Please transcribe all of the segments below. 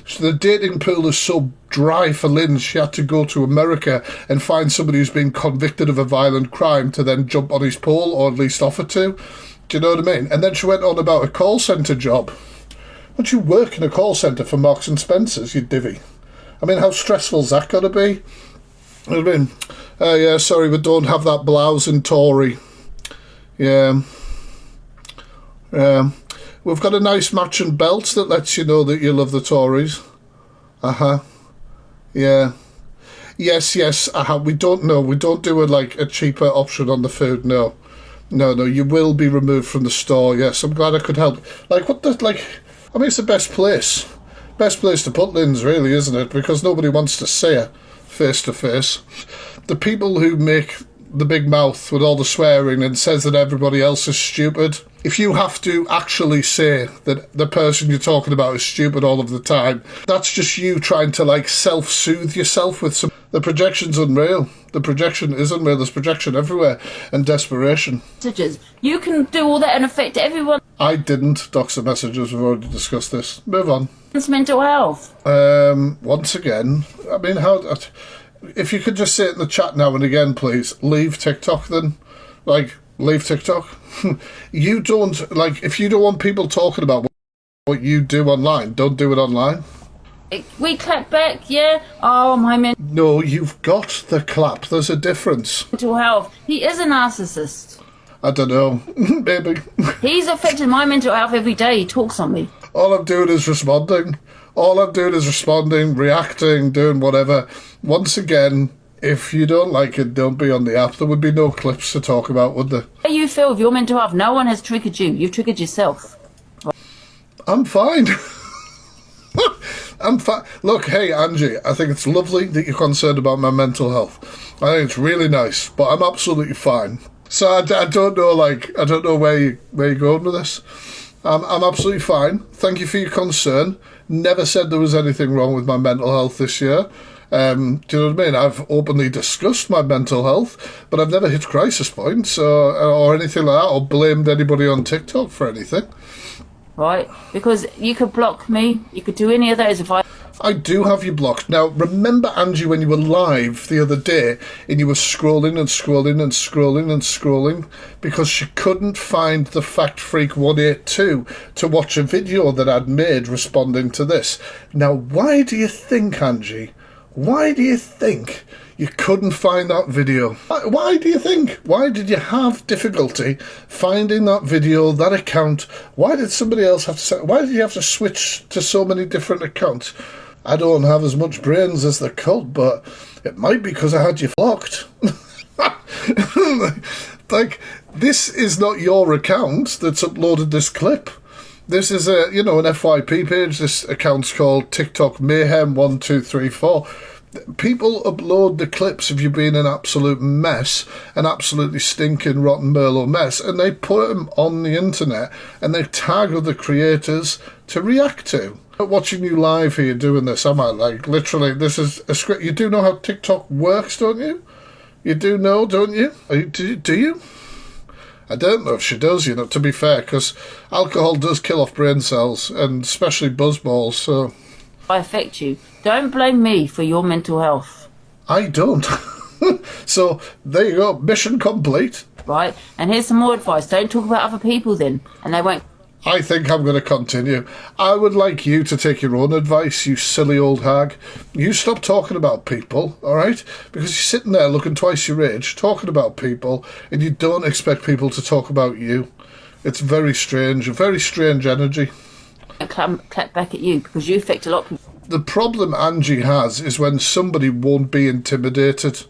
So the dating pool is so dry for Lynn, she had to go to America and find somebody who's been convicted of a violent crime to then jump on his pole, or at least offer to. Do you know what I mean? And then she went on about a call centre job. Would you work in a call centre for Marks and Spencer's, you divvy? I mean, how stressful's that got to be? You know what I mean? Yeah, sorry, we don't have that blouse in Tory. Yeah. We've got a nice matching belt that lets you know that you love the Tories. Uh-huh. Yeah. Yes, we don't know. We don't do a cheaper option on the food, no. No, you will be removed from the store, yes. I'm glad I could help. I mean, it's the best place. Best place to put Lynn's, really, isn't it? Because nobody wants to see her face to face. The people who make the big mouth with all the swearing and says that everybody else is stupid. If you have to actually say that the person you're talking about is stupid all of the time, that's just you trying to self-soothe yourself with some... The projection's unreal. The projection is unreal. There's projection everywhere and desperation. Messages. You can do all that and affect everyone. I didn't dox the messages. We've already discussed this. Move on. It's mental health. Once again, I mean, how... If you could just say it in the chat now and again, please, leave TikTok then. Leave TikTok. You don't, if you don't want people talking about what you do online, don't do it online. We clap back, yeah? Oh, my man. No, you've got the clap. There's a difference. Mental health. He is a narcissist. I don't know. Maybe. He's affecting my mental health every day. He talks on me. All I'm doing is responding. Reacting, doing whatever. Once again, if you don't like it, don't be on the app. There would be no clips to talk about, would there? How you feel with your mental health? No one has triggered you. You've triggered yourself. I'm fine. I'm fine. Look, hey, Angie, I think it's lovely that you're concerned about my mental health. I think it's really nice, but I'm absolutely fine. So I don't know, I don't know where you're going with this. I'm absolutely fine. Thank you for your concern. Never said there was anything wrong with my mental health this year. Do you know what I mean? I've openly discussed my mental health, but I've never hit crisis points or anything like that, or blamed anybody on TikTok for anything. Right? Because you could block me. You could do any of those if I do have you blocked. Now, remember, Angie, when you were live the other day and you were scrolling because she couldn't find the Fact Freak 182 to watch a video that I'd made responding to this. Now, why do you think, Angie? Why do you think you couldn't find that video? Why do you think? Why did you have difficulty finding that video, that account? Why did somebody else have to say... Why did you have to switch to so many different accounts? I don't have as much brains as the cult, but it might be because I had you blocked. This is not your account that's uploaded this clip. This is an FYP page. This account's called TikTok Mayhem 1234. People upload the clips of you being an absolute mess, an absolutely stinking rotten Merlot mess, and they put them on the internet and they tag other creators to react to. I'm watching you live here doing this, am I? Literally, this is a script. You do know how TikTok works, don't you? You do know, don't you? Do you? I don't know if she does, to be fair, because alcohol does kill off brain cells, and especially buzzballs, so... I affect you. Don't blame me for your mental health. I don't. So, there you go. Mission complete. Right, and here's some more advice. Don't talk about other people then, and they won't... I think I'm going to continue. I would like you to take your own advice, you silly old hag. You stop talking about people, all right? Because you're sitting there looking twice your age, talking about people, and you don't expect people to talk about you. It's very strange, a very strange energy. I clap back at you, because you affect a lot of people. The problem Angie has is when somebody won't be intimidated.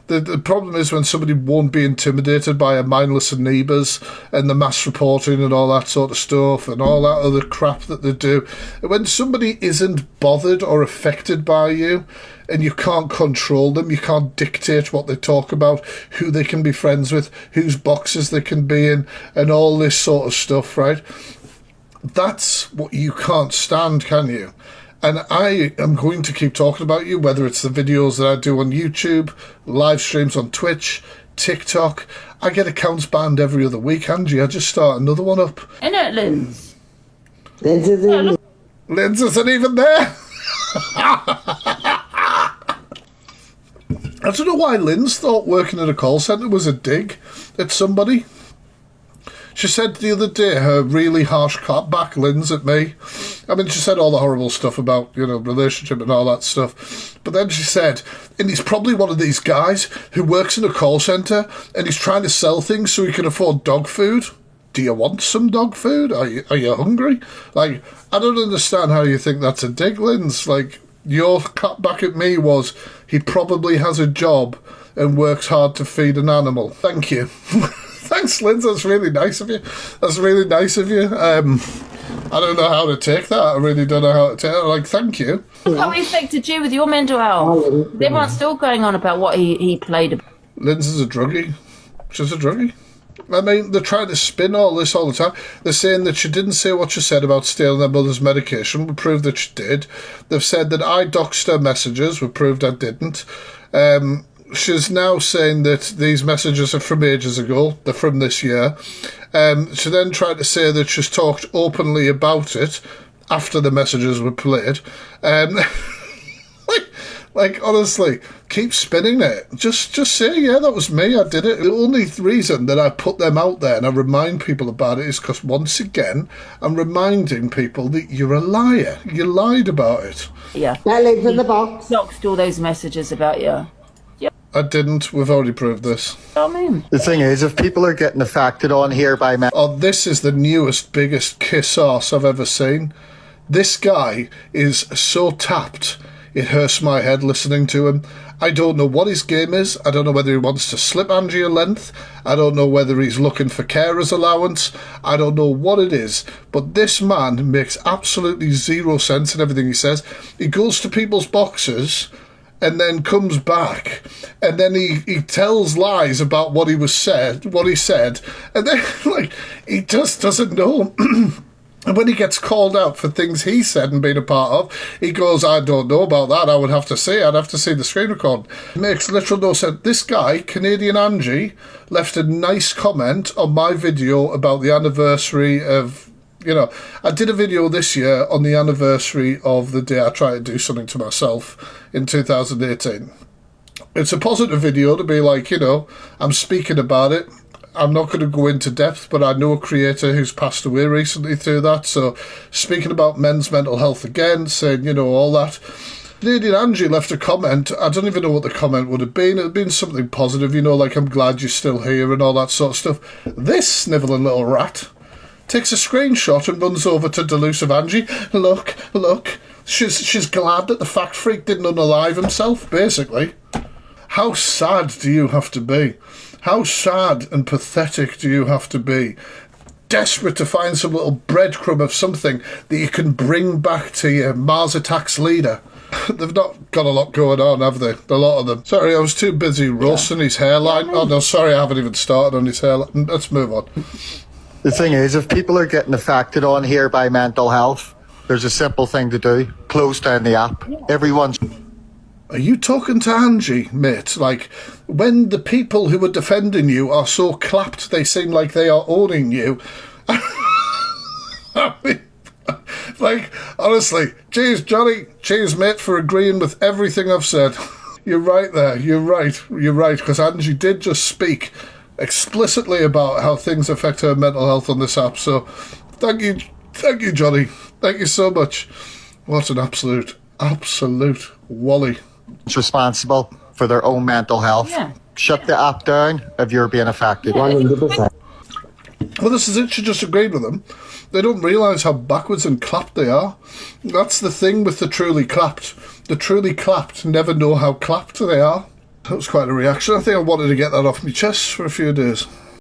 The problem is when somebody won't be intimidated by a mindless neighbours and the mass reporting and all that sort of stuff and all that other crap that they do. When somebody isn't bothered or affected by you and you can't control them, you can't dictate what they talk about, who they can be friends with, whose boxes they can be in, and all this sort of stuff, right? That's what you can't stand, can you? And I am going to keep talking about you, whether it's the videos that I do on YouTube, live streams on Twitch, TikTok. I get accounts banned every other week, Angie. I just start another one up. Isn't it, Linz? Linz isn't even there. I don't know why Lynn's thought working at a call centre was a dig at somebody. She said the other day her really harsh clapback, Lynn's, at me. I mean, she said all the horrible stuff about, you know, relationship and all that stuff. But then she said, and he's probably one of these guys who works in a call centre and he's trying to sell things so he can afford dog food. Do you want some dog food? Are you hungry? Like, I don't understand how you think that's a dig, Lynn's. Like, your cut back at me was, he probably has a job and works hard to feed an animal. Thank you. Thanks, Linz. That's really nice of you. That's really nice of you. I don't know how to take that. I really don't know how to take it. Like, thank you. How it affected you with your mental health? Everyone's still going on about what he played. Linz is a druggie. She's a druggie. I mean, they're trying to spin all this all the time. They're saying that she didn't say what she said about stealing their mother's medication. We proved that she did. They've said that I doxed her messages. We proved I didn't. She's now saying that these messages are from ages ago. They're from this year. She then tried to say that she's talked openly about it after the messages were played. Like, honestly, keep spinning it. Just say, yeah, that was me, I did it. The only reason that I put them out there and I remind people about it is because, once again, I'm reminding people that you're a liar. You lied about it. Yeah. That lives in the box. Doxed all those messages about you. I didn't. We've already proved this. I mean, The thing is, if people are getting affected on here by men, Oh, this is the newest, biggest kiss arse I've ever seen. This guy is so tapped, it hurts my head listening to him. I don't know what his game is. I don't know whether he wants to slip Angie a length. I don't know whether he's looking for carer's allowance. I don't know what it is. But this man makes absolutely zero sense in everything he says. He goes to people's boxes and then comes back, and then he tells lies about what he said, and then, like, he just doesn't know. And when he gets called out for things he said and been a part of, he goes, I don't know about that, I'd have to see the screen record. It makes literal no sense. This guy, Canadian Angie, left a nice comment on my video about the anniversary of, you know, I did a video this year on the anniversary of the day I tried to do something to myself in 2018. It's a positive video to be like, you know, I'm speaking about it. I'm not going to go into depth, but I know a creator who's passed away recently through that. So speaking about men's mental health again, saying, you know, all that. Canadian Angie left a comment. I don't even know what the comment would have been. It would have been something positive, you know, like, I'm glad you're still here and all that sort of stuff. This snivelling little rat takes a screenshot and runs over to Delusive Angie. Look. She's glad that the fact freak didn't unalive himself, basically. How sad do you have to be? How sad and pathetic do you have to be? Desperate to find some little breadcrumb of something that you can bring back to your Mars Attacks leader. They've not got a lot going on, have they? A lot of them. Sorry, I was too busy roasting his hairline. Oh, no, sorry, I haven't even started on his hairline. Let's move on. the thing is, if people are getting affected on here by mental health, there's a simple thing to do. Close down the app. Everyone's... Are you talking to Angie, mate? Like, when the people who are defending you are so clapped they seem like they are owning you. I mean, like, honestly, cheers, Johnny. Cheers, mate, for agreeing with everything I've said. You're right there. You're right, because Angie did just speak explicitly about how things affect her mental health on this app. So, thank you, Johnny. Thank you so much. What an absolute wally. responsible for their own mental health. Yeah. Shut the app down if you're being affected. 100%. Well, this is it. She just agreed with them. They don't realise how backwards and clapped they are. That's the thing with the truly clapped. The truly clapped never know how clapped they are. That was quite a reaction. I think I wanted to get that off my chest for a few days.